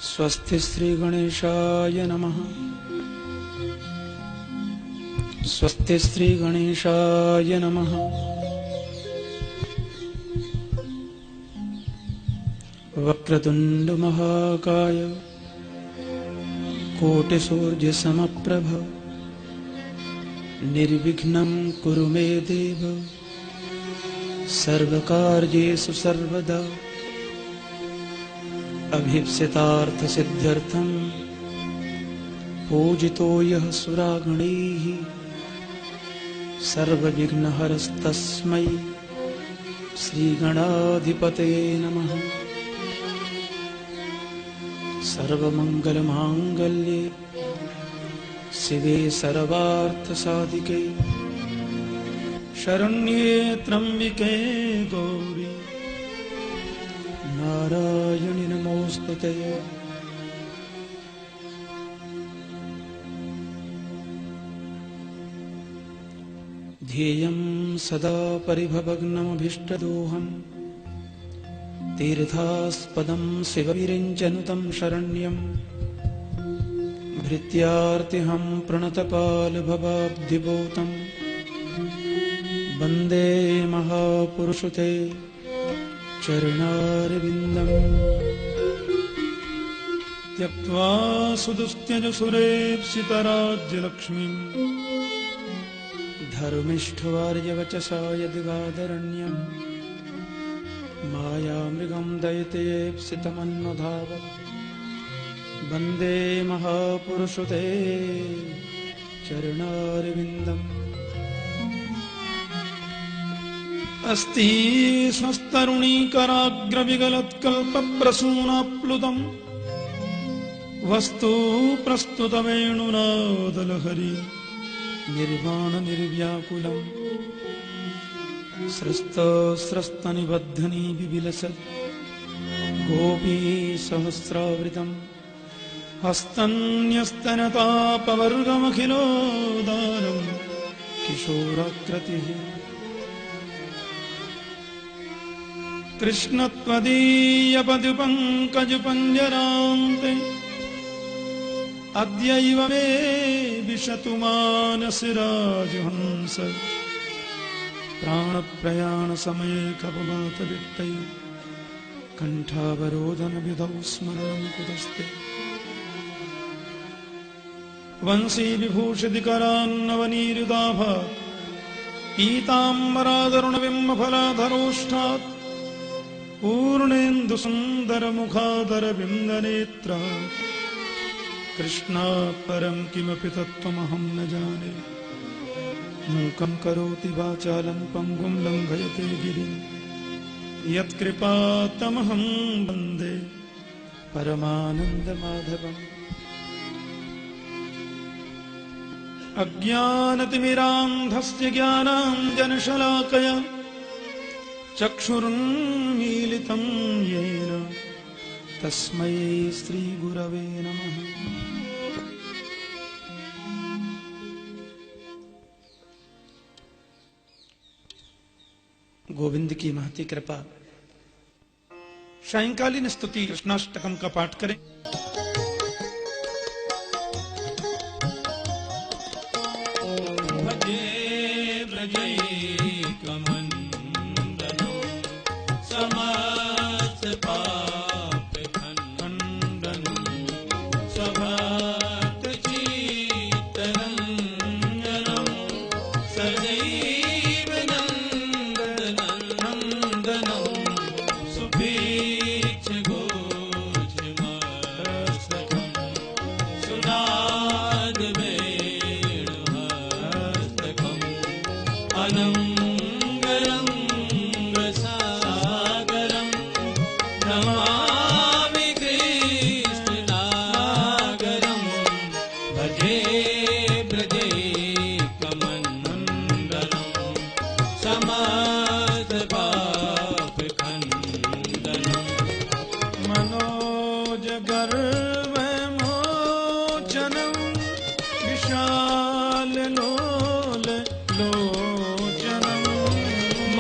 स्वस्ति श्री गणेशाय नमः। स्वस्ति श्री गणेशाय नमः। वक्रतुंड महाकाय कोटिसूर्य समप्रभ निर्विघ्नं कुरु मे देव सर्वकार्येषु सर्वदा। अभीप्सितार्थ सिद्ध्यर्थं पूजितो यः सुरागणैः सर्वविघ्नहरस्तस्मै श्रीगणाधिपतये नमः। सर्वमंगलमांगल्ये शिवे सर्वार्थसाधिके शरण्ये त्र्यंबिके गौरी नारायणि नमोस्तुते। ध्येयं सदा परिभवग्नमभीष्टदोहम् तीर्थास्पदं शिवविरिञ्चनुतं शरण्यं भृत्यार्तिहं प्रणतपालभवाब्धिभूतं वन्दे महापुरुषते चरणारविन्दम्। त्यक्त्वा सुदुस्त्यजसुरेप्सितराज्यलक्ष्मीं धर्मिष्ठवार्यवचसा यदिगादरण्यं मायामृगं दयितेप्सितमन्वधाव वन्दे महापुरुषते चरणारविन्दम्। अस्ति स्वस्तरुणीकराग्रविगलत्कल्पप्रसूनाप्लुतं वस्तु प्रस्तुतवेणुनादलहरि निर्वाणनिर्व्याकुलम् स्रस्तस्रस्तनिबद्धनी बिबिलसत् गोपीसहस्रावृतम् हस्तन्यस्तनतापवर्गमखिलोदारम् किशोराकृतिः कृष्णत्वदीयपदुपङ्कजपञ्जरान्ते अद्यैव मे विशतु मानसि राजहंस प्राणप्रयाणसमये कपवातवित्तै कण्ठावरोधनविधौ स्मरणं कुतस्ते। वंशी विभूषितकरान्नवनीरुदाभात् पीताम्बरादरुणबिम्बफलाधरोष्ठात् पूर्णेन्दुसुन्दरमुखादरविन्दनेत्रात् कृष्णात् परं किमपि तत्त्वमहं न जाने। मूकं करोति वाचालं पङ्गुं लङ्घयते गिरिं यत्कृपातमहं वन्दे परमानन्दमाधवम्। अज्ञानतिमिरान्धस्य ज्ञानाञ्जनशलाकया चक्षुरुन्मीलितं येन तस्मै श्रीगुरवे नमः। गोविंद की महती कृपा। सायंकालीन स्तुति कृष्णाष्टकम का पाठ करें।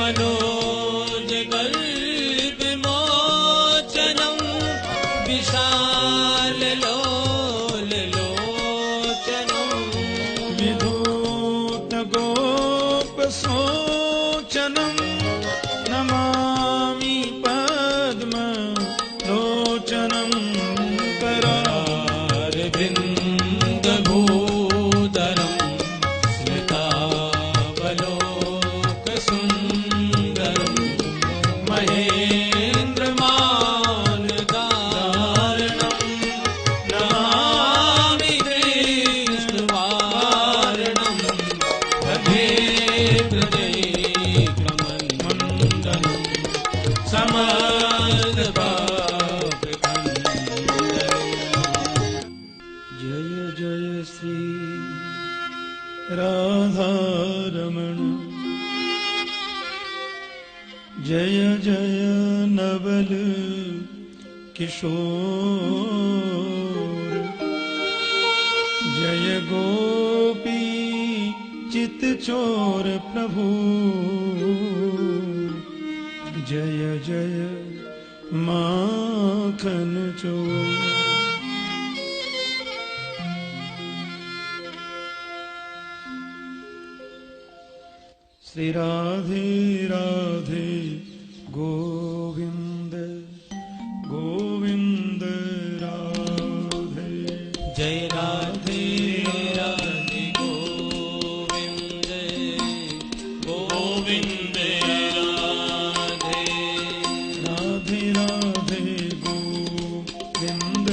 मनोजगल्पमोचनं विशाल किशोर जय गोपी चित चोर प्रभु जय जय माखन चोर। श्री राधे राधे गोविंद गोविंद राधे जय राधे राधे गोविंद गोविंद राधे राधे राधे गोविंद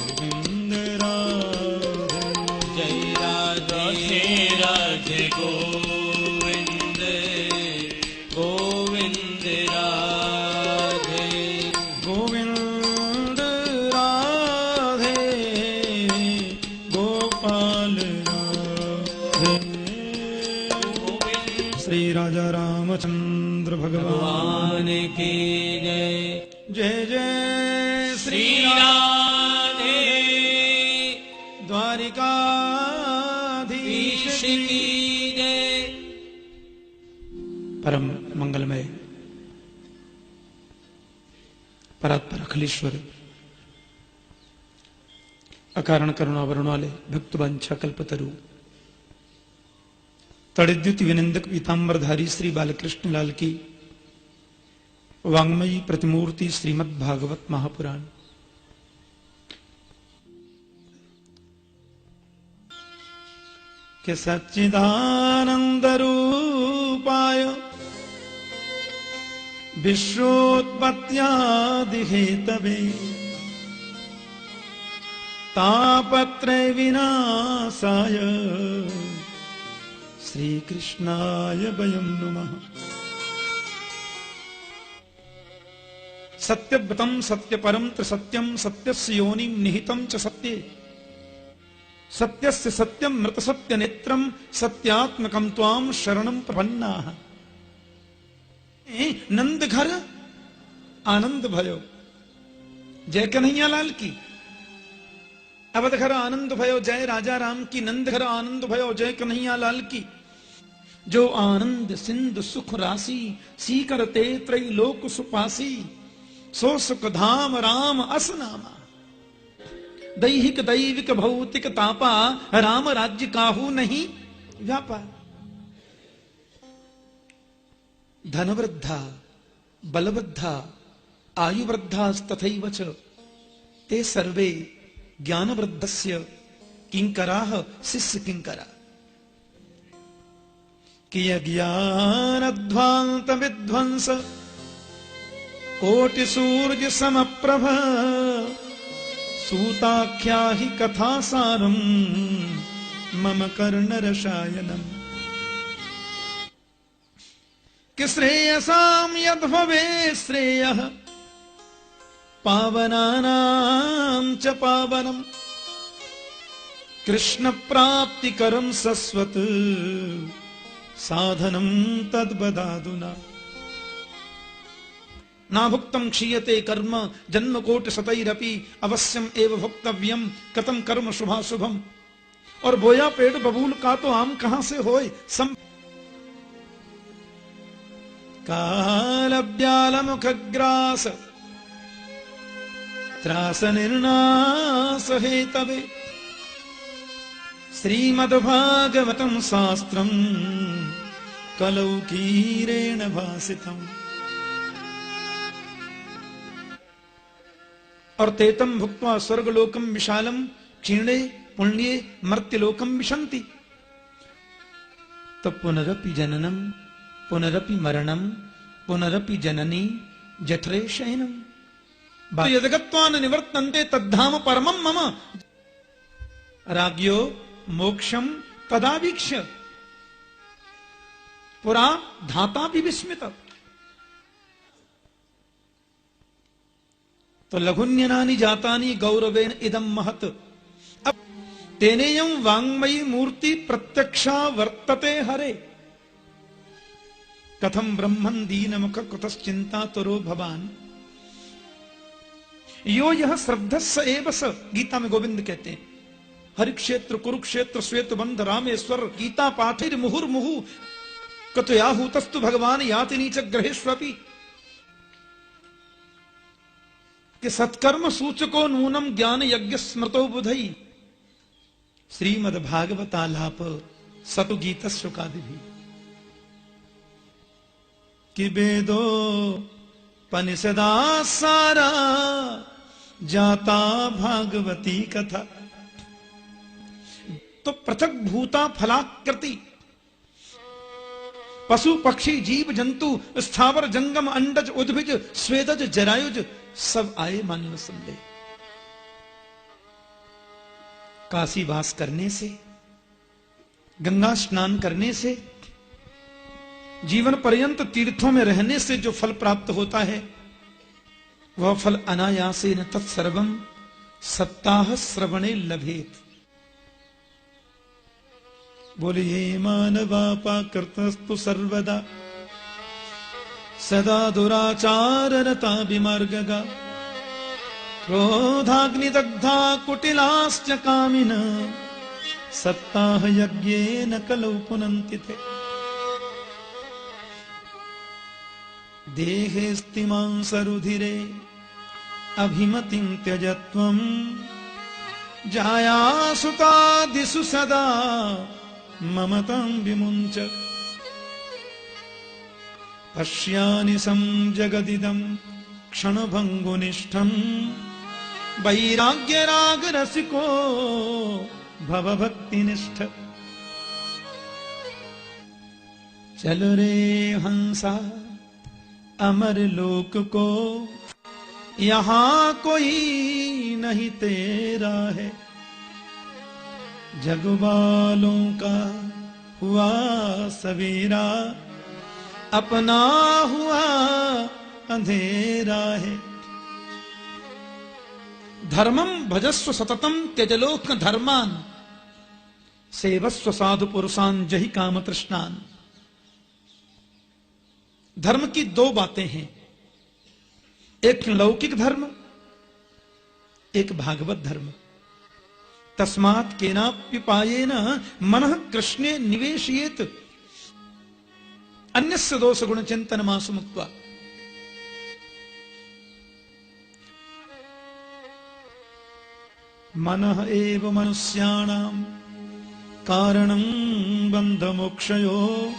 गोविंद राधे जय राधे राधे गोविंद गोविंद राधे गोविंद राधे गोपाल राधे श्री राजा रामचंद्र भगवान भगवान की जय। जय जय श्री श्री राधे द्वारिकाधीश ईश की जय। परम मंगलमय परात्पर अखिलेश्वर अकारण करुणावरण वाले भक्त वंशा कल्पतरु तड़िद्युति विनिंदक पीतांबरधारी श्री बालकृष्ण लाल की वांग्मयी प्रतिमूर्ति श्रीमद् भागवत महापुराण के सच्चिदानंद रूपाय विश्वोत्पत्त्यादि हेतवे तापत्रय विनाशाय श्री कृष्णाय वयं नमः। सत्यव्रतम सत्यपरम त्रिसत्यम सत्यस्य योनिं निहितं च सत्ये सत्यस्य सत्यम मृत सत्य नेत्रम सत्यात्मकम त्वाम शरणम प्रपन्नाः। नंद घर आनंद भयो जय कन्हैया लाल की। अवध घर आनंद भयो जय राजा राम की। नंद घर आनंद भयो जय कन्हैया लाल की। जो आनंद सिंधु सुख राशि सीकरते त्रैलोक सुपासी सो सुख धाम राम असनामा। दैहिक दैविक भौतिक तापा राम राज्य काहू नहीं व्यापार। धनवृद्धा बलवृद्धा आयुवृद्धास्तथैव च ते सर्वे ज्ञानवृद्धस्य किंकराः शिष्य किंकरा। किय ज्ञानध्वांत विध्वंस कोटि सूर्य समप्रभ सूताख्या हि कथासारम मम कर्ण रसायनम। कि श्रेयसाम यद् भवे श्रेयः पावनानां च पावनम् कृष्ण प्राप्तिकरं सस्वत् साधनं तद्वदादुना। नाभुक्तं क्षीयते कर्म जन्म कोटि शतैरपि अवश्यम एव भोक्तव्यम कथम कर्म शुभाशुभम। और बोया पेट बबूल का तो आम कहां से होए सम। काल ब्याल मुखग्रास त्रास निर्नास हेतवे श्रीमद्भागवतं शास्त्रम कलौकीरेण भासितम्। और तेतम भुक्त्वा स्वर्गलोकम विशालम क्षीणे पुण्ये मर्त्यलोकम विशन्ति। तो पुनरपि जननम पुनरपि मरणम पुनरपि जननी जठरे शयनम। यदगत्वा न निवर्तन्ते तद्धाम परमं मम। राज्ञो मोक्षम तदावीक्ष्य पुरा धाता भी विस्मित। तो लघुन्यनानि जातानि गौरवेन इदं महत्। अब तेनेयं वाङ्मयी मूर्ति प्रत्यक्षा वर्तते हरे। कथं ब्रह्मन् दीनमुख कुतश्चिन्तातुरो भवान् यो यह श्रद्धस्स एव स, गीता में गोविंद कहते हैं, हरिक्षेत्र कुरुक्षेत्र श्वेत बंध रामेश्वर गीता पाठिर मुहुर्मुहु कतयाहूतस्तु भगवान याति नीच ग्रहेष्वपि, कि सत्कर्म सूचको नूनम ज्ञान यज्ञ स्मृतो बुधई, श्रीमद् भागवतालाप सतु गीत शुकादि भी, कि वेदो पनिषदा सारा जाता भागवती कथा। तो पृथक भूता फलाकृति, पशु पक्षी जीव जंतु स्थावर जंगम अंडज उद्भिज स्वेदज जरायुज सब आए मान लो संदेह। काशी वास करने से, गंगा स्नान करने से, जीवन पर्यंत तीर्थों में रहने से जो फल प्राप्त होता है वह फल अनायासेन तत्सर्वम सप्ताह श्रवणे लभेत। बोलिए मानवापाकृतस्तु सर्वदा सदा दुराचाररता विमार्गगा, क्रोधाग्निदग्धा कुटिलाश्च कामिन सप्ताह यज्ञेन कलौ पुनन्ति ते। देहेस्तिमांसरुधिरे अभिमतिं त्यजत्वं जायासुतादिषु सदा ममतां विमुञ्च। पश्यानि संजगदिदं क्षणभङ्गुनिष्ठं वैराग्यरागरसिको भवभक्तिनिष्ठ। चल रे हंसा अमर लोक को, यहां कोई नहीं तेरा है, जग वालों का हुआ सवेरा, अपना हुआ अंधेरा है। धर्मम भजस्व सततम त्यजलोक धर्मान, सेवस्व साधु पुरुषान जहि काम तृष्णान। धर्म की दो बातें हैं, एक लौकिक धर्म, एक भागवत धर्म। तस्मात् केनाप्युपायेन मनः कृष्णे निवेशयेत, अन्यस्य दोष गुण चिंतन मासु मुक्त्वा। मनः एव मनुष्याणां कारणं बंध मोक्षयो,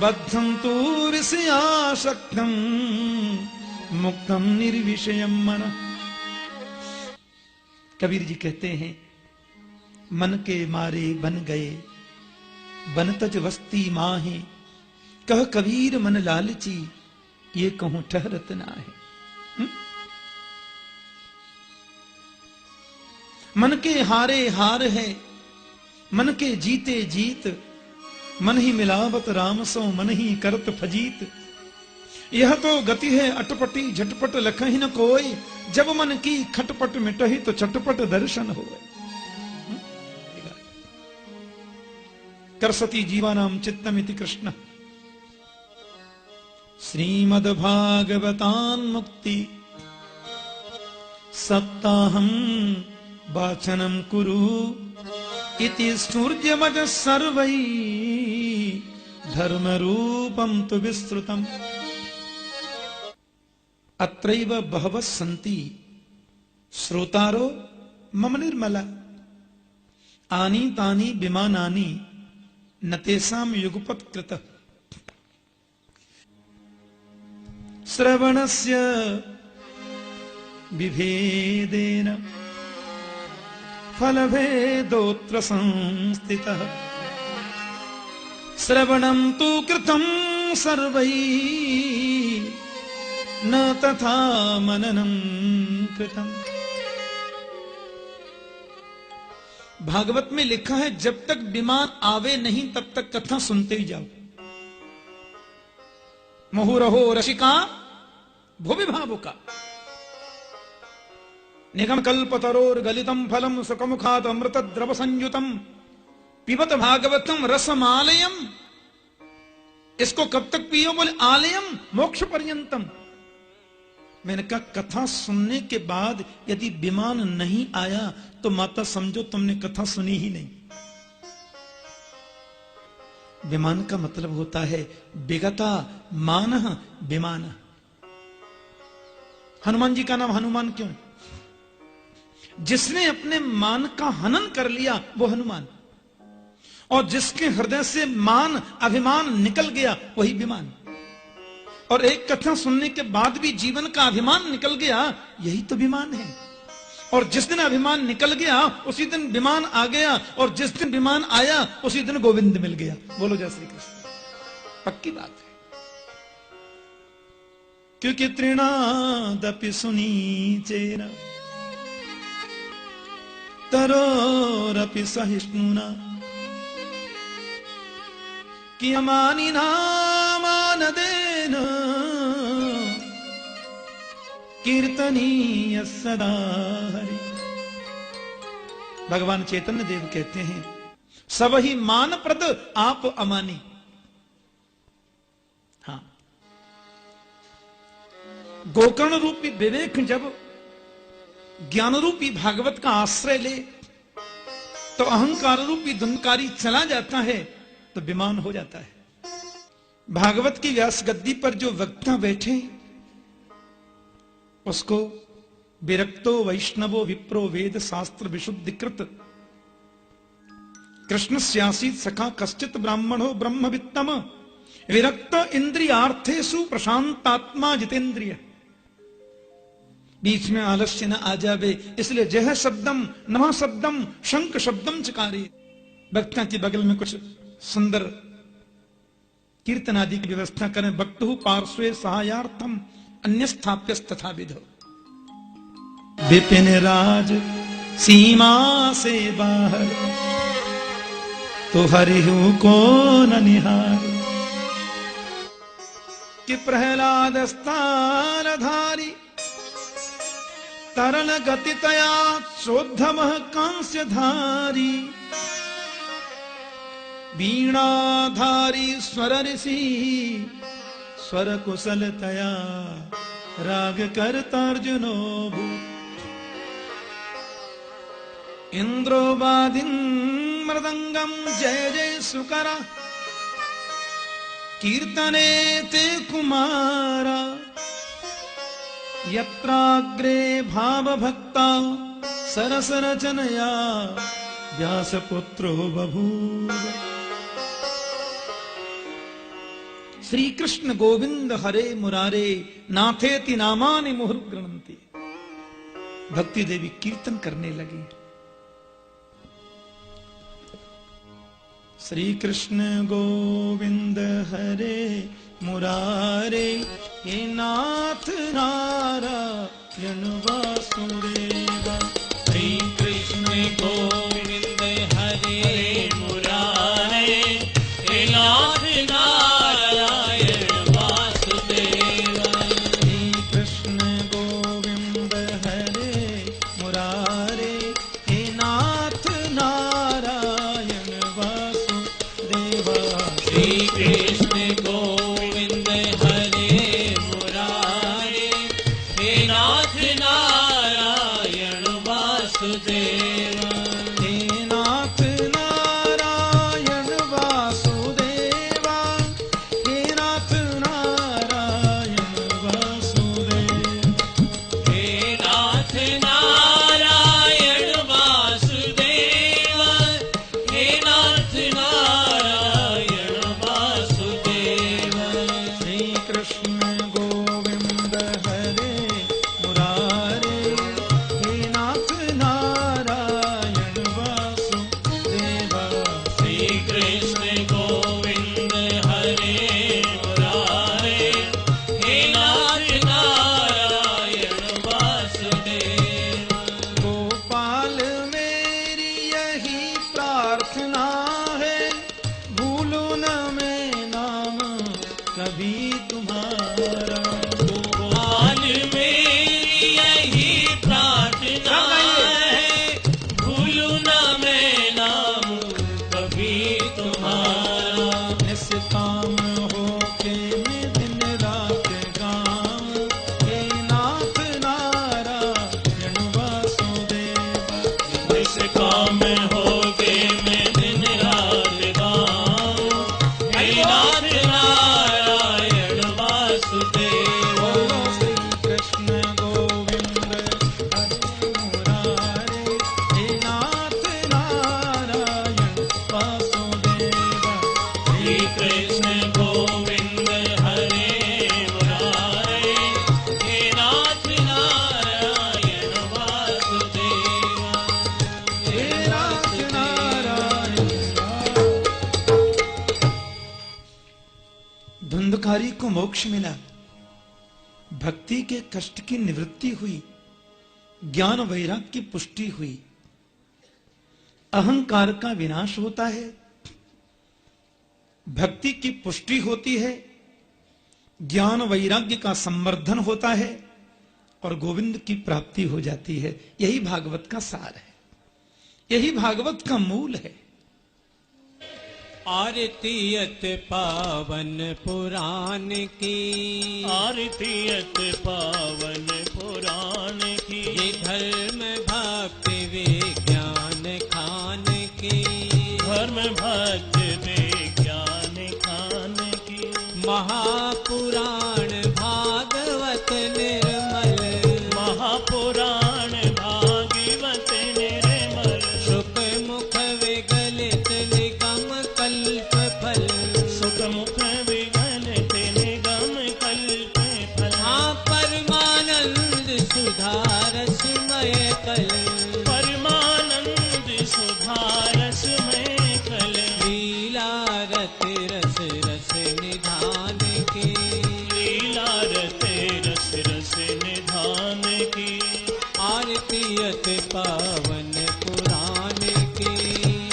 बद्धं तु विषयासक्तं मुक्तं निर्विषयं मनः। कबीर जी कहते हैं, मन के मारे बन गए बन तज वस्ती माहे, कह कबीर मन लालची ये कहूं ठहरत ना है। मन के हारे हार है, मन के जीते जीत, मन ही मिलावत राम सो मन ही करत फजीत। यह तो गति है अटपटी झटपट लखहि न कोई, जब मन की खटपट मिटही तो चटपट दर्शन होए। करसती जीवानाम चित्तमिति कृष्ण। श्रीमद् भागवतान मुक्ति सप्ताहम वाचनम कुरु, इति सूर्यमज सर्वै धर्म रूपम तु विस्तृतम। अत्रैव बहवः सन्ति श्रोतारो मम निर्मला, आनी तानी विमानानि न तेषां युगपत् कृतः। श्रवणस्य विभेदेन फलभेदोऽत्र संस्थितः, श्रवणं तु कृतं सर्वैः न तथा मननं कृतं। भागवत में लिखा है, जब तक विमान आवे नहीं तब तक कथा सुनते ही जाओ। मुहुरहो रसिका भुवि भावुका, निगम कल्पतरोर गलितम फलम सुखमुखात अमृत द्रव संयुतम पिबत भागवतम रसमालयम। इसको कब तक पियो? बोले आलयम मोक्ष पर्यंतम। मैंने कहा कथा सुनने के बाद यदि विमान नहीं आया तो माता समझो तुमने कथा सुनी ही नहीं। विमान का मतलब होता है विगता मान विमान। हनुमान जी का नाम हनुमान क्यों? जिसने अपने मान का हनन कर लिया वो हनुमान, और जिसके हृदय से मान अभिमान निकल गया वही विमान। और एक कथा सुनने के बाद भी जीवन का अभिमान निकल गया, यही तो विमान है। और जिस दिन अभिमान निकल गया उसी दिन विमान आ गया, और जिस दिन विमान आया उसी दिन गोविंद मिल गया। बोलो जय श्री कृष्ण। पक्की बात है, क्योंकि तृणादपि सुनीचेन तरोरपि सहिष्णुना कियमानिना मानदेन कीर्तनीय सदा हरि। भगवान चैतन्य देव कहते हैं सब ही मान प्रद आप अमानी। हाँ, गोकर्ण रूपी विवेक जब ज्ञान रूपी भागवत का आश्रय ले तो अहंकार रूपी धुंधकारी चला जाता है तो विमान हो जाता है। भागवत की व्यास गद्दी पर जो वक्ता बैठे उसको विरक्तो वैष्णवो विप्रो वेद शास्त्र विशुद्धिकृत कृष्ण स्यासीत सखा कश्चित ब्राह्मणो ब्रह्मवित्तम विरक्त इंद्रियार्थेषु प्रशांतात्मा जितेंद्रिय। बीच में आलस्य न आ जावे, इसलिए जह शब्दम नमः शब्दम शंख शब्दम चकारे। वक्ता के बगल में कुछ सुंदर कीर्तन आदि की व्यवस्था करें। वक्तु पार्श्वे सहायार्थम अन्य स्थाप्य तथा विधो। विपिन राज सीमा से बाहर तो हरिहु को न निहार। कि प्रहलाद स्थानधारी तरल गतितया शोद्धम कांस्य धारी। वीणाधारी स्वर ऋषि स्वर कुशलतया राग करतार्जुनो भूत। इंद्रो बाधिं मृदंगम जय जय सुकरा कीर्तने ते कुमारा। यत्राग्रे भाव भक्ता सरस रचनया व्यासपुत्रो बभूव। श्री कृष्ण गोविंद हरे मुरारे नाथेति नामानि मुहुर्गृह्णन्ति। भक्ति देवी कीर्तन करने लगी। श्री कृष्ण गोविंद हरे मुरारे हे नाथ नारायण वासुदेव। श्री कृष्ण गोविंद हरे मुरारे हे नाथ नारायण वासुदेव। श्री कृष्ण गोविंद हरे मुरारे हे नाथ नारायण वासुदेव। श्री कृष्ण गोविंद हरे मुरारे हे नाथ नारायण वासुदेव। हे नाथ नारायण वासुदेव। हे नाथ नारायण वासुदेव। हे नाथ नारायण वासुदेव। हे नाथ नारायण वासुदेव। श्री कृष्ण गोविंद हरे मुरारे अहंकारी को मोक्ष मिला, भक्ति के कष्ट की निवृत्ति हुई, ज्ञान वैराग्य की पुष्टि हुई। अहंकार का विनाश होता है, भक्ति की पुष्टि होती है, ज्ञान वैराग्य का संवर्धन होता है और गोविंद की प्राप्ति हो जाती है। यही भागवत का सार है, यही भागवत का मूल है। आरतीयत पावन पुराण की, आरतीयत पावन पुराण की, ये धर्म भक्ति विज्ञान खान की, धर्म भक्ति विज्ञान खान की, महापुराण भागवत निर्मल, महापुराण भागवत निर्मल, सुख मुख विगलित निगम कल्प फल, सुख मुख विगलित निगम कल्प फल, हाँ परमानंद सुधारसमय कल, परमानंद सुधारसमय कल, लीला रत रस रस निधान के, लीला रते रस रस निधान की, आरतीयत पावन पुराण के,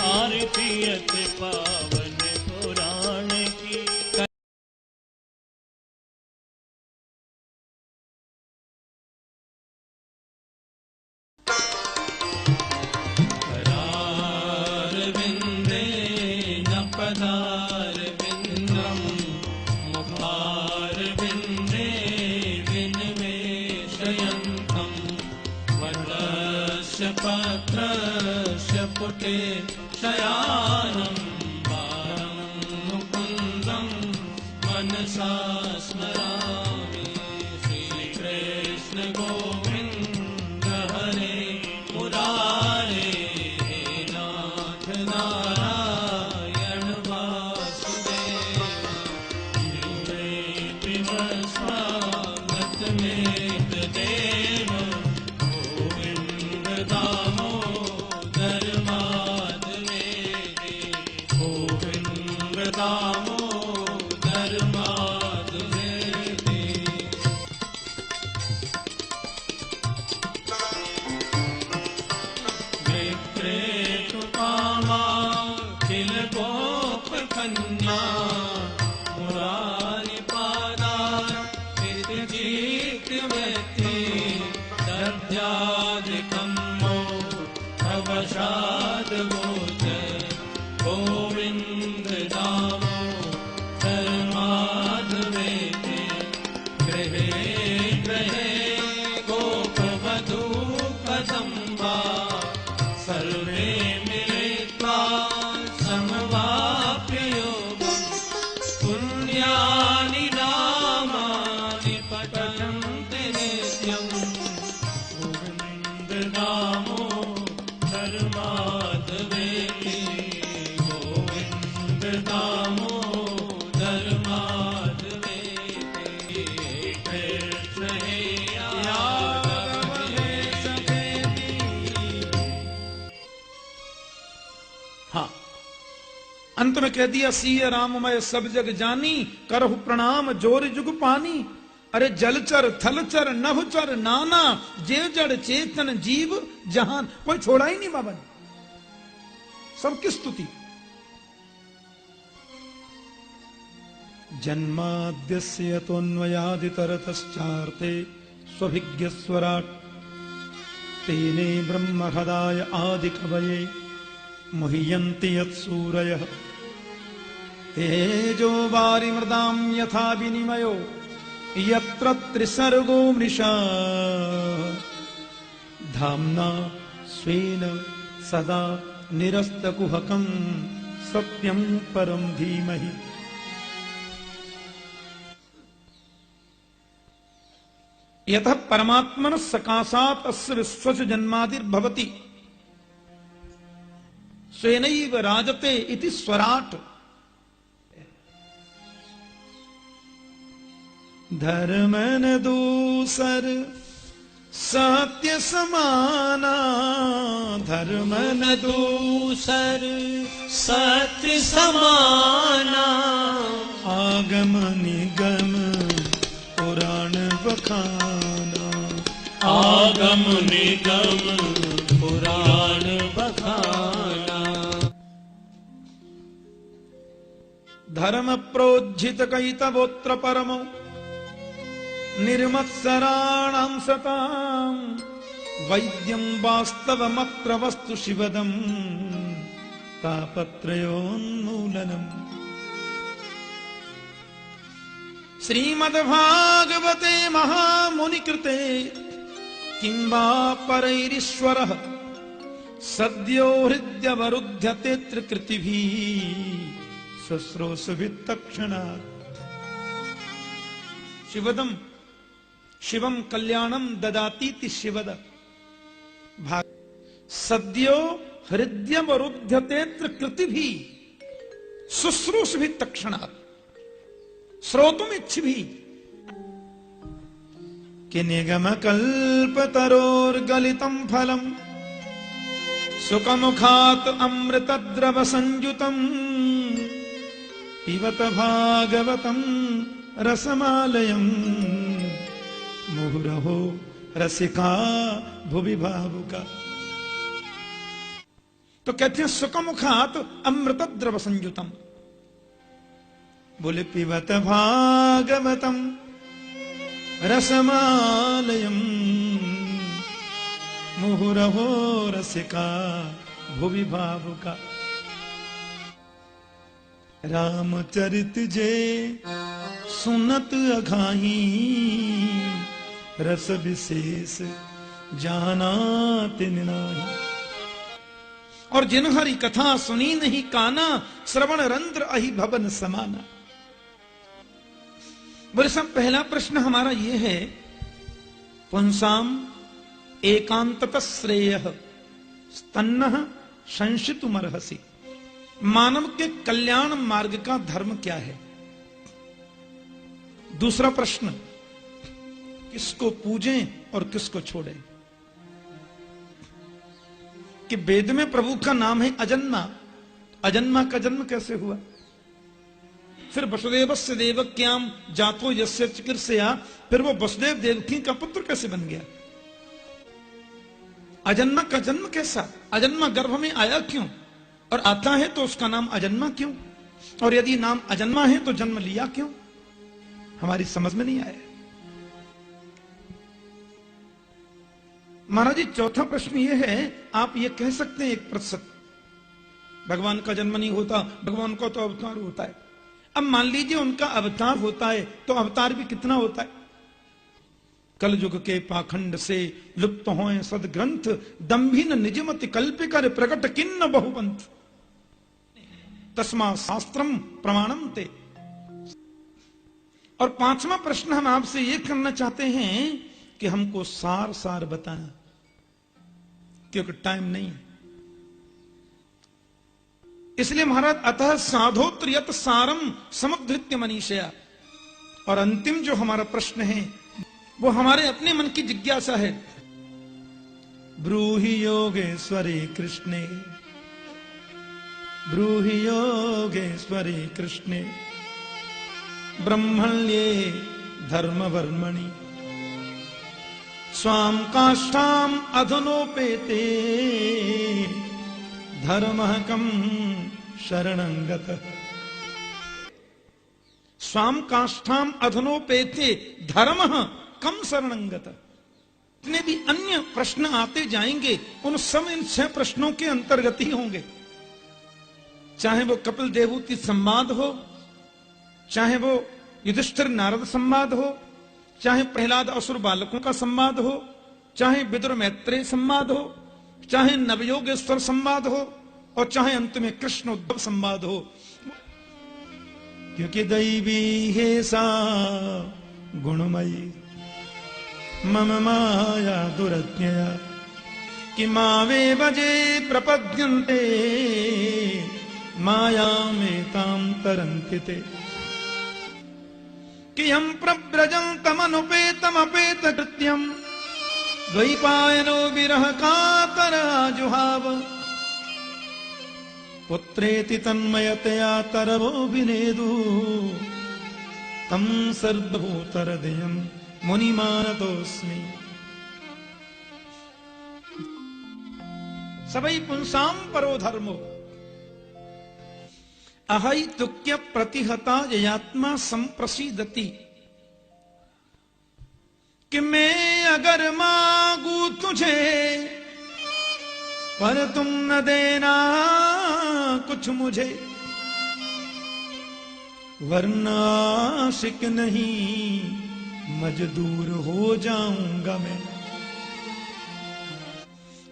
आरतीयत पावन पुराण की। करारविन्दे न पदारविन्दं, मुखारविन्दे विनिवेशयन्तं, वरस्य पत्रस्य पुटे शयानं, वारं मुकुन्दं मनसा स्मरामि। श्रीकृष्ण गोविन्द हरे मुरारे, हे नाथ नारायण वासुदेव, स्वागत में देव, गोविंद दामोदर माधवेति, गोविंद दामोदर माधवेति। विक्रेतु कामा किल गोप कन्या, मुरारी पादा जीत व्यक्ति, दध्यादिकं मो अवसाद गोचर, गोविंद दामोदर माधवेति, गृहे गृहे गोपवधू कदम्बा, सर्वे मिलित्वा समवाप्य योगम्, पुण्यानि नामानि पठन्ति नित्यम्, गोविंद दामोदर माधवेति, गोविंद दामोदर माधवेति, कृष्ण हे यादव हे सखेति। हाँ, अंत में कह दिया सिय राममय सब जग जानी, करहु प्रणाम जोर जुग पानी। अरे जलचर थलचर नभचर नाना, जे जड़ चेतन जीव जहान, कोई छोड़ा ही नहीं बाबा ने, सबकी स्तुति। जन्माद्यस्य तोन्वयादितरतश्चार्ते स्वभिज्ञस्वराट्, तेने ब्रह्म हृदाय आदिकवये मुह्यन्ति यत्सूरयः, तेजो वारिमृदां यथा विनिमयो यत्र त्रिसर्गो मृषा, धाम्ना स्वेन सदा निरस्तकुहकं सत्यं परं धीमहि। यतः परमात्मनः सकाशात् अस्य विश्वस्य जन्मादिर्भवति, स्वेनैव राजते इति स्वराट्। धर्म न दूसर सत्य समाना, धर्म न दूसर सत्य समाना, आगम निगम पुराण बखाना, आगम निगम पुराण बखाना। धर्म प्रोज्झित कैतवोत्र परमो निर्मत्सराणां सतां वैद्यं वास्तवमत्र वस्तु शिवदं तापत्रयोन्मूलनम्। श्रीमद्भागवते महामुनिकृते किं वा परैरीश्वरः सद्यो हृद्यवरुध्यते त्रिकृतिभिः शुश्रूषुभित्तक्षणात्। शिवदम शिवम कल्याणम ददातीति शिवद भाग सद्यो हृदयवरुध्यते त्रिकृतिभिः शुश्रूषुभित्तक्षणात् श्रोतुमिच्छिभिः। कि निगम कल्पतरोर्गलितं फलम सुखमुखात् अमृतद्रव संयुतम् पिबत भागवतं रसमालयम् मुहुरहो रसिका भुवि भावुका। तो कहते हैं सुखमुखात् अमृतद्रव संयुतम्, बोले पिबत भागवतं रसमालयम् मुहुरहो रसिका भुवि भावुका। रामचरित जे सुनत अघाही रस विशेष जाना तिन नाही। और जिन हरि कथा सुनी नहीं काना श्रवण रंध्र अहि भवन समाना। बोले साहब पहला प्रश्न हमारा ये है, पुंसाम एकांततः श्रेयः स्तन्नः संशितुमर्हसि। मानव के कल्याण मार्ग का धर्म क्या है? दूसरा प्रश्न, किसको पूजें और किसको छोड़ें? कि वेद में प्रभु का नाम है अजन्मा, अजन्मा का जन्म कैसे हुआ? फिर वसुदेवस्य देवक्याम जातो यस्य चिकीर्षया, फिर वो वसुदेव देवकी का पुत्र कैसे बन गया? अजन्मा का जन्म कैसा? अजन्मा गर्भ में आया क्यों? और आता है तो उसका नाम अजन्मा क्यों? और यदि नाम अजन्मा है तो जन्म लिया क्यों? हमारी समझ में नहीं आया। महाराज जी चौथा प्रश्न ये है, आप ये कह सकते हैं 1% भगवान का जन्म नहीं होता, भगवान को तो अवतार होता है। अब मान लीजिए उनका अवतार होता है तो अवतार भी कितना होता है? कल युग के पाखंड से लुप्त होए सदग्रंथ दंभिन निजमति कल्पे कर प्रकट किन्न बहुपंथ तस्मा शास्त्रम प्रमाणम ते। और पांचवा प्रश्न हम आपसे ये करना चाहते हैं कि हमको सार सार बताएं, क्योंकि टाइम नहीं है। इसलिए महाराज अतः साधोत्रयत सारम समुद्धृत्य मनीषया। और अंतिम जो हमारा प्रश्न है वो हमारे अपने मन की जिज्ञासा है। ब्रूहि योगेश्वरी कृष्णे, ब्रूहि योगेश्वरी कृष्णे ब्रह्मण्ये धर्मवर्मणि स्वाम काष्ठाम अधुनोपेते धर्मः कम शरणं गतः। स्वाम काष्ठाम अधुनोपेते धर्मः कम शरणं गतः। जितने भी अन्य प्रश्न आते जाएंगे उन सब इन 6 प्रश्नों के अंतर्गत ही होंगे। चाहे वो कपिल देवहूति संवाद हो, चाहे वो युधिष्ठिर नारद संवाद हो, चाहे प्रहलाद असुर बालकों का संवाद हो, चाहे विदुर मैत्रेय संवाद हो, चाहे नवयोगेश्वर संवाद हो, और चाहे अंत में कृष्ण उद्धव संवाद हो। क्योंकि दैवी है सा गुणमयी मम माया दुरज्ञया कि मावे बजे प्रपद्यन्ते मायामेतां तरन्ति ते। कि हम प्रव्रजन्तमनुपेतमपेत कृत्यं द्वैपायनो विरह कातर जुहाव पुत्रेति तन्मयतया तरवो विनेदु तम सर्वभूतहृदयं मुनिमानतोऽस्मि। सवै पुंसां परो धर्मो अहैतुक्य प्रतिहता ययात्मा संप्रसीदति। कि मैं अगर मांगू तुझे पर तुम न देना कुछ मुझे, वरना आशिक नहीं मजदूर हो जाऊंगा मैं।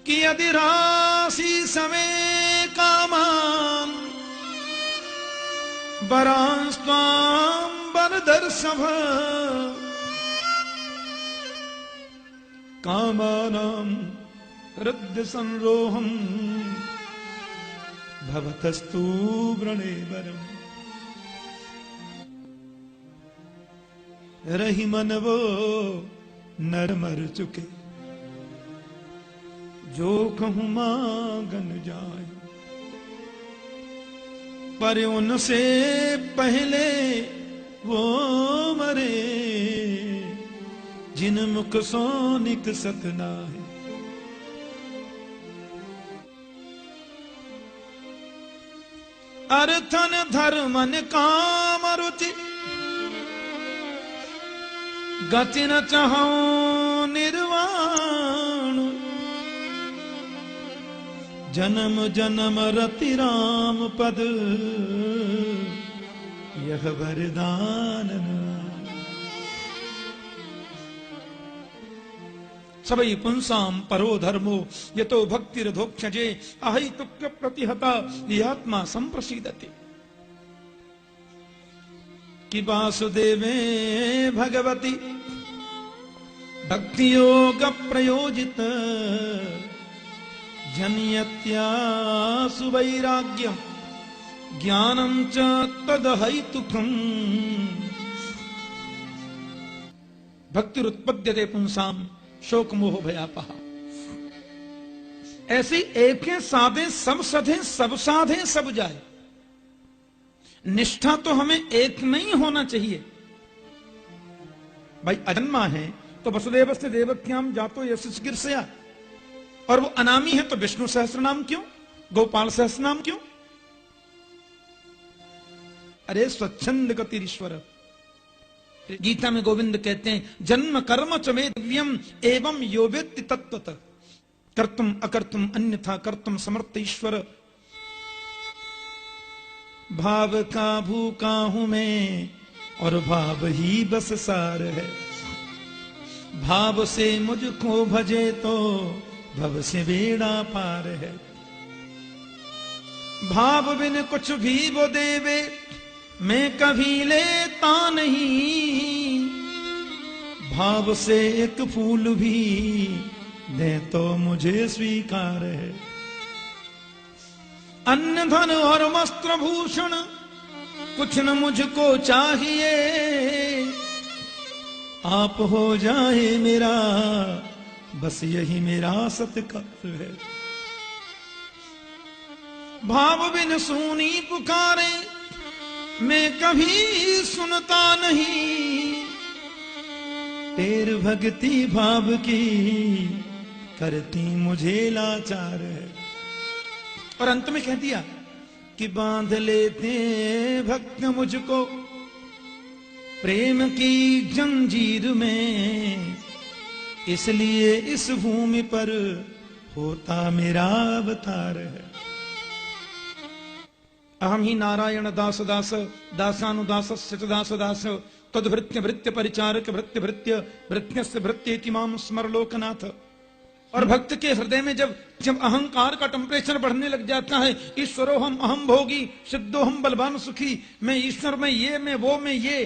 कि यदि राशि समय कामाम बरांस्त्वाम बरदर्शभ, कामानां हृदय संरोहम भवतस्तु व्रणेवरम्। रही मन वो नर मर चुके, जो कहूं मांगन जाए। पर उनसे पहले वो मरे, जिन मुख सो निकसत नाहि। अर्थन धर्मन काम रुचि, गति न चाहो निर्वाण। जन्म जन्म रति राम पद, यह वरदान। सवै पुंसां परो धर्मो यतो भक्तिरधोक्षजे, अहैतुक्य प्रतिहता ययात्मा संप्रसीदति। कि वासुदेवे भगवती भक्ति योग प्रयोजित, जनियत्यासु वैराग्यम ज्ञानं च तदहैतुकम्। भक्तिरुत्पद्यते पुंसां शोक मोह भयापः। ऐसे एक साधे सब सधे, सब साधे सब जाए। निष्ठा तो हमें एक नहीं होना चाहिए। भाई अजन्मा है तो वसुदेव से देवक्याम जातो यशस्गिरसया, और वो अनामी है तो विष्णु सहस्रनाम क्यों, गोपाल सहस्रनाम क्यों? अरे स्वच्छंद गतिरीश्वर। गीता में गोविंद कहते हैं जन्म कर्म च मे दिव्यम एवं यो वेत्ति तत्त्वतः कर्तुम अकर्तुम अन्यथा कर्तुम समर्थ ईश्वर। भाव का भूखा हूं मैं और भाव ही बस सार है। भाव से मुझको भजे तो भव से बेड़ा पार है। भाव बिन कुछ भी वो देवे मैं कभी लेता नहीं। भाव से एक फूल भी दे तो मुझे स्वीकार है। अन्न धन और वस्त्र भूषण कुछ न मुझको चाहिए। आप हो जाए मेरा बस यही मेरा सत्कार है। भाव बिन सुनी पुकारे मैं कभी सुनता नहीं। तेर भक्ति भाव की करती मुझे लाचार है। और अंत में कह दिया कि बांध लेते भक्त मुझको प्रेम की जंजीर में। इसलिए इस भूमि पर होता मेरा अवतार है। अहम ही नारायण दास दास दासानुदास दास दास तद्भृत्य भृत्य परिचारक भृत्य भृत्य भृत्यस्य भृत्येति माम स्मर लोकनाथ। और भक्त के हृदय में जब अहंकार का टेम्परेचर बढ़ने लग जाता है, ईश्वरो हम अहम भोगी सिद्धो हम बलवान सुखी, मैं ईश्वर में ये मैं वो में ये,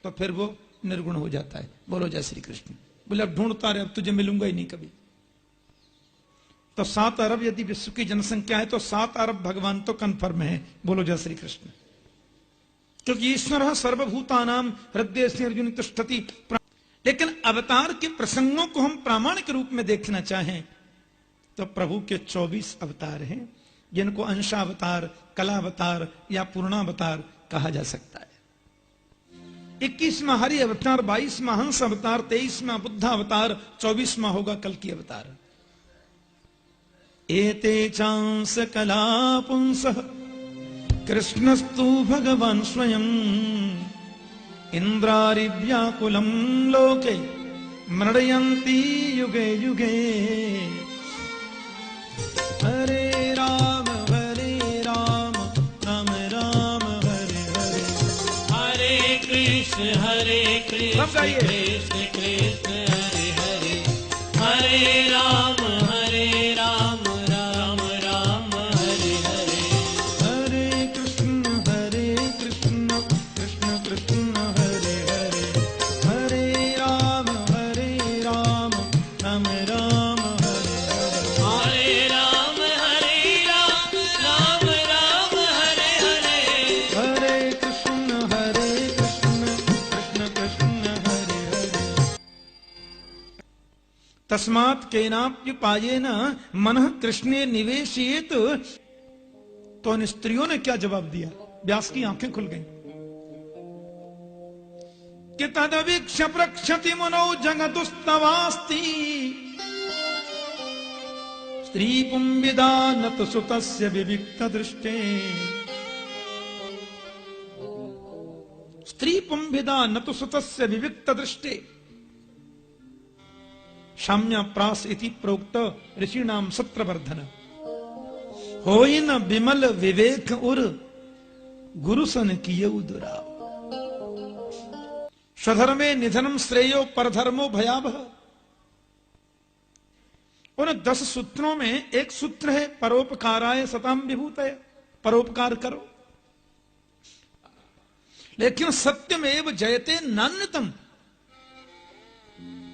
तो फिर वो निर्गुण हो जाता है। बोलो जय श्री कृष्ण। बोले अब ढूंढता रहे, अब तुझे मिलूंगा ही नहीं कभी। तो 7 अरब यदि विश्व की जनसंख्या है तो 7 अरब भगवान तो कन्फर्म है। बोलो जय श्री कृष्ण। क्योंकि ईश्वर सर्वभूतानाम हृदय से अर्जुन तिष्ठति। लेकिन अवतार के प्रसंगों को हम प्रामाणिक रूप में देखना चाहें तो प्रभु के 24 अवतार हैं, जिनको अंशावतार, कलावतार या पूर्णावतार कहा जा सकता है। 21वां हरि अवतार, 22वां हंस अवतार, 23वां बुद्ध अवतार, 24वां होगा कल की अवतार। एते चांस कला पुंसः कृष्णस्तु भगवान स्वयं इंद्रारिव्याकुलं लोके मृडयन्ति युगे युगे। हरे राम राम राम हरे हरे, हरे कृष्ण सब गाइए। कृष्ण कृष्ण हरे हरे, हरे राम राम राम हरे हरे। हरे कृष्ण कृष्ण कृष्ण हरे हरे, हरे राम राम राम हरे हरे। हरे राम राम राम हरे हरे, हरे कृष्ण कृष्ण कृष्ण हरे हरे। तस्मात् केनाप्युपायेन मनः कृष्णे निवेशयेत। तो इन स्त्रियों ने क्या जवाब दिया? व्यास की आंखें खुल गईं कि तदवीक्ष प्रक्षति मुनौ जगतुस्तवास्ति स्त्री पुंविदा नत सुतस्य विविक्त दृष्टे। स्त्री पुंविदा नत सुतस्य विविक्त दृष्टे। शाम्या प्रास इति प्रोक्त ऋषिणाम सत्रवर्धन। होइन विमल विवेक उर गुरुसन कियउ दुराव। स्वधर्मे निधनम श्रेयो परधर्मो भयावह। उन 10 सूत्रों में एक सूत्र है परोपकाराय सताम विभूतय, परोपकार करो। लेकिन सत्यमेव जयते नान्यतम।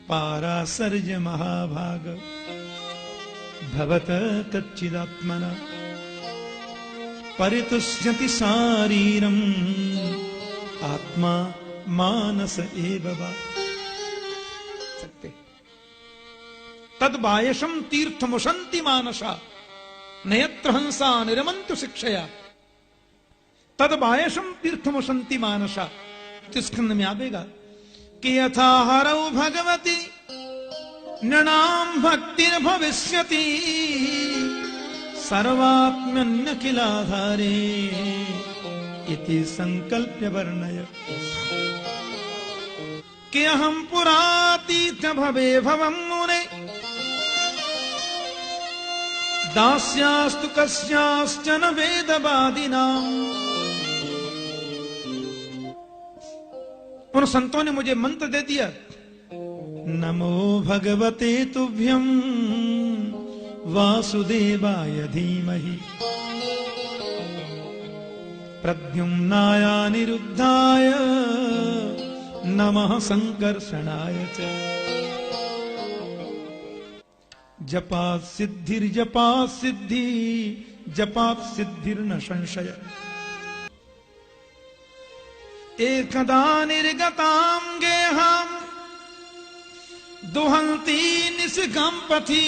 पारासर्ज महाभाग भवत कच्चिदात्मना परितुष्यति शारीरम आत्मा मानस एव वा। तद बायशम तीर्थमुशंति मानसा नयत्र हंसा निरमंतु शिक्षया। तद बायशम तीर्थमुशंति मानसा। इस खंड में आवेगा कि यथा हरौ भगवती नृणाम भक्तिर भविष्यति सर्वात्मन्यखिलाधारे इति संकल्प्य वर्णय। कि अहम पुरातीत भवे भवं मुने दास्यास्तु कस्याश्चन वेदवादिनाम्। उन संतों ने मुझे मंत्र दे दिया, नमो भगवते तुभ्यं वासुदेवाय धीमहि प्रद्युम्नाय निरुद्धाय नमः संकर्षणाय च। जपात् सिद्धि जपात् सिद्धिर्न संशय। एकदा निर्गतां गेहां दुहन्ति निशिखं पथि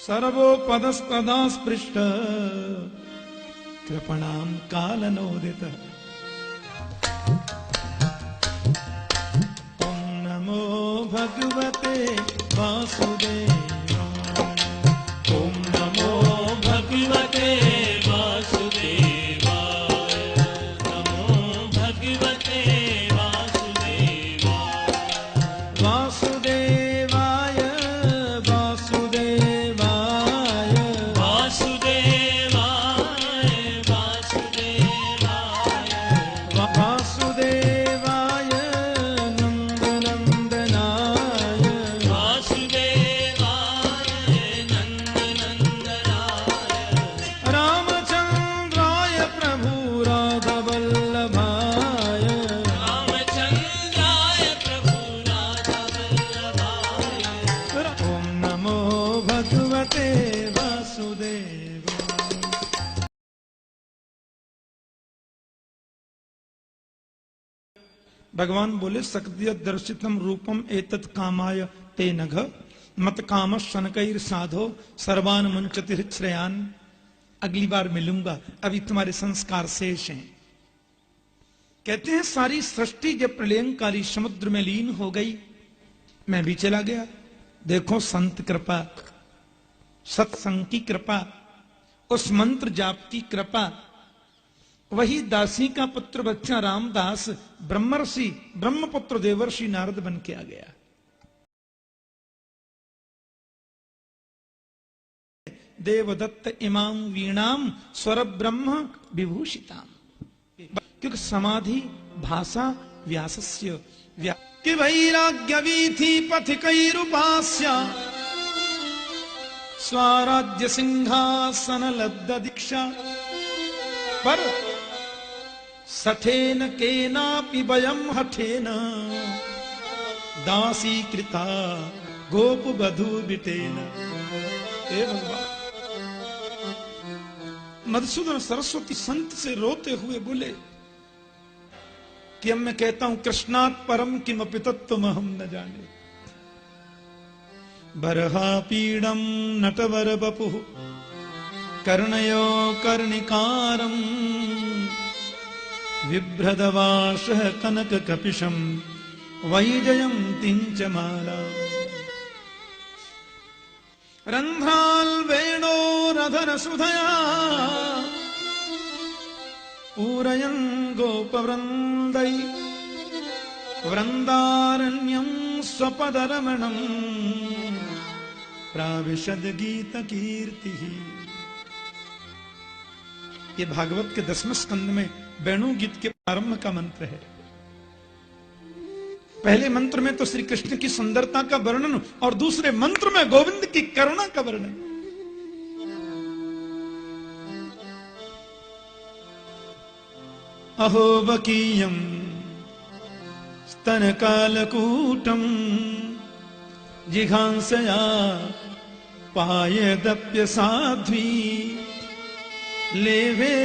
सर्वोपदस्तदा स्पृष्ट कृपणां कालनोदितः। ॐ नमो भगवते वासुदेवाय। ॐ नमो भगवते वासुदेवाय, नमो भगवते वासुदेवाय। वासुदेवाय वासुदेवाय वासुदेवाय वासुदेवाय, वासुदेवाय नन्दनन्दनाय वासुदेवाय नन्दनन्दनाय, रामचन्द्राय प्रभु राघवल्लभाय। रामचन्द्राय प्रभु राघवल्लभाय। ॐ नमो भगवते वासुदेवाय। भगवान बोले सक्रिय दर्शितम रूपम एतत् कामाय ते नघ मत काम शनकैर साधो सर्वान मुंचति श्रेयान। अगली बार मिलूंगा, अभी तुम्हारे संस्कार शेष हैं। कहते हैं सारी सृष्टि जब प्रलयंकारी समुद्र में लीन हो गई, मैं भी चला गया। देखो संत कृपा, सत्संग की कृपा, उस मंत्र जाप की कृपा, वही दासी का पुत्र बच्चा रामदास ब्रह्मर्षि ब्रह्मपुत्र देवर्षि नारद बन के आ गया। देवदत्त इमाम वीणाम स्वर ब्रह्म विभूषिताम, क्योंकि समाधि भाषा व्यासस्य कि वैराग्य वीथि पथिकैरुपास्य स्वराज्य सिंहासन लब्ध दीक्षा पर सठेन केनापि वयं हठेन दासी कृता गोप बधू बिटेन। हे भगवान, मधुसूदन सरस्वती संत से रोते हुए बोले कि अब मैं कहता हूं कृष्णात् परम किमपि तत्त्वमहं न जाने। बरहा पीडम नटवर बपुः कर्णयो कर्णिकारम् बिभ्रदवासः कनक कपिशं वैजयन्तीं च माला। रन्ध्राल्वेणोरधर सुधया पूरयन् गोपवृन्दै वृन्दारण्यं स्वपदरमणं प्राविशद गीत कीर्ति। ये भागवत के 10वें स्कंद में वेणु गीत के प्रारंभ का मंत्र है। पहले मंत्र में तो श्री कृष्ण की सुंदरता का वर्णन और दूसरे मंत्र में गोविंद की करुणा का वर्णन। अहो बकीयम स्तन कालकूटम जिघांसया पायदप्य साध्वी लेवे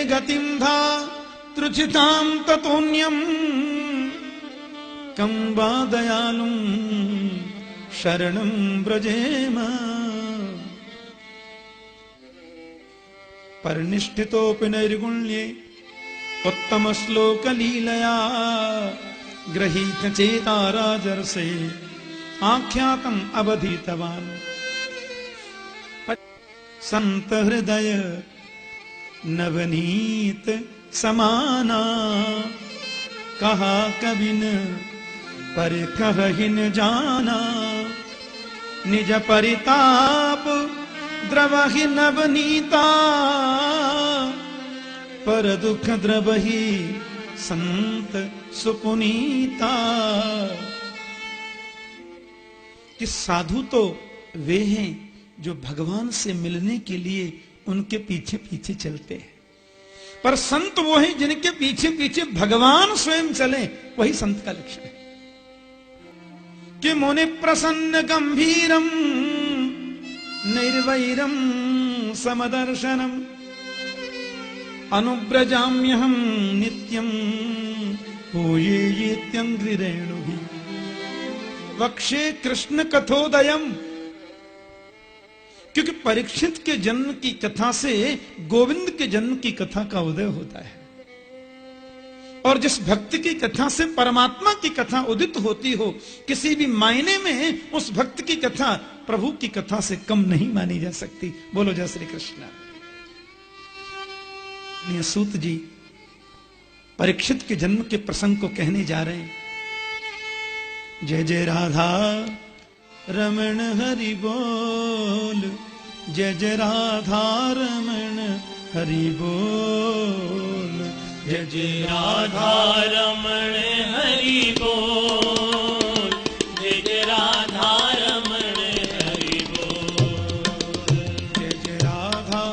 गतिं धा त्रुचितां ततोन्यम कं वा दयालुं शरणं व्रजेम। परिनिष्ठितोऽपि नैर्गुण्ये उत्तम श्लोक लीलया गृहीत चेता राजर्षे आख्यातम् अवधीतवान्। संत हृदय नवनीत समाना कहा कवि न पर कहहि न जाना। निज परिताप द्रवहि नवनीता पर दुख द्रवहि संत सुपुनीता। कि साधु तो वे हैं जो भगवान से मिलने के लिए उनके पीछे पीछे चलते हैं, पर संत वो हैं जिनके पीछे पीछे भगवान स्वयं चले, वही संत का लक्षण है। कि मुनि प्रसन्न गंभीरम निर्वैरम समदर्शनम अनुव्रजाम्यहम नित्यम भूयेत्यंग्रिरेणुभिः वक्षे कृष्ण कथोदयम। क्योंकि परीक्षित के जन्म की कथा से गोविंद के जन्म की कथा का उदय होता है, और जिस भक्ति की कथा से परमात्मा की कथा उदित होती हो, किसी भी मायने में उस भक्त की कथा प्रभु की कथा से कम नहीं मानी जा सकती। बोलो जय श्री कृष्ण। सूत जी परीक्षित के जन्म के प्रसंग को कहने जा रहे हैं। जय जय राधा रमण हरि बोल, जय जय राधा रमण हरि बोल, जय जय राधा रमण हरि बोल, जय जय राधा रमण हरि बोल, जय जय राधा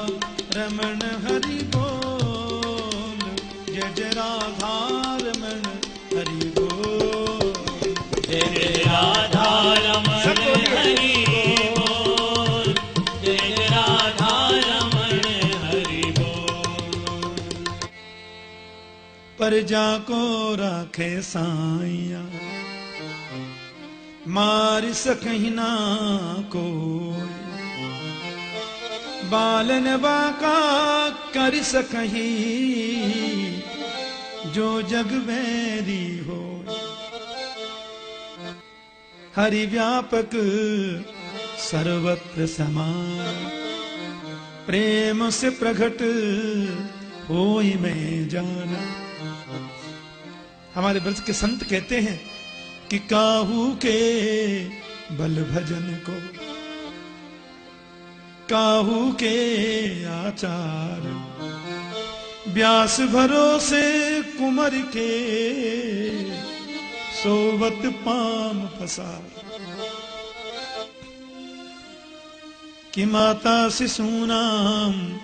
रमण हरि बोल, जय जय राधा रमण हरि बोल, जय जय राधा रमण हरि बोल, जय जय राधा रमण हरि बोल। परजा को राखे साइया मार सकहि ना कोई, बालन बाका कर सकहि जो जग बैरी हो। हरि व्यापक सर्वत्र समान, प्रेम से प्रकट होई मैं जाना। हमारे ब्रज के संत कहते हैं कि काहू के बल भजन को, काहू के आचार, व्यास भरोसे कुमर के, सोवत पाम पसार। कि माता शिशूनाम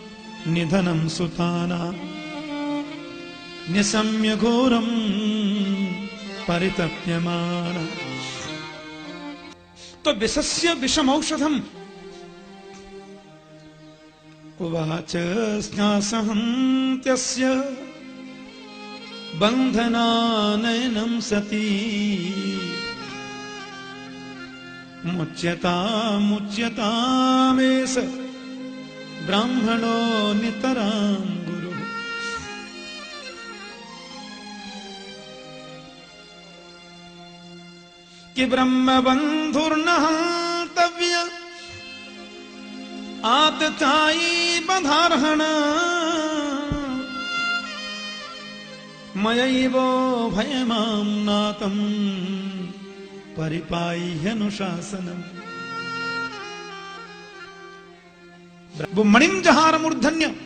निधनम सुतानाम, निशम्य घोरम परितप्यमाना। तो विषस्य विषमौषधम उवाच स्नासहन्त्यस्य बन्धनानयनं सती। मुच्यतामेष ब्राह्मणो नितरां गुरु। कि ब्रह्म बंधुर्न हन्तव्य आततायी बधार्हण। मयैवो भयमां नातं परिपाह्यनुशासनम्। वो मणिम जहार मूर्धन्य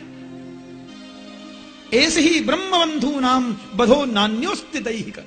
ऐसे ही ब्रह्मबंधु नाम बधो नान्योस्ति दैहिक।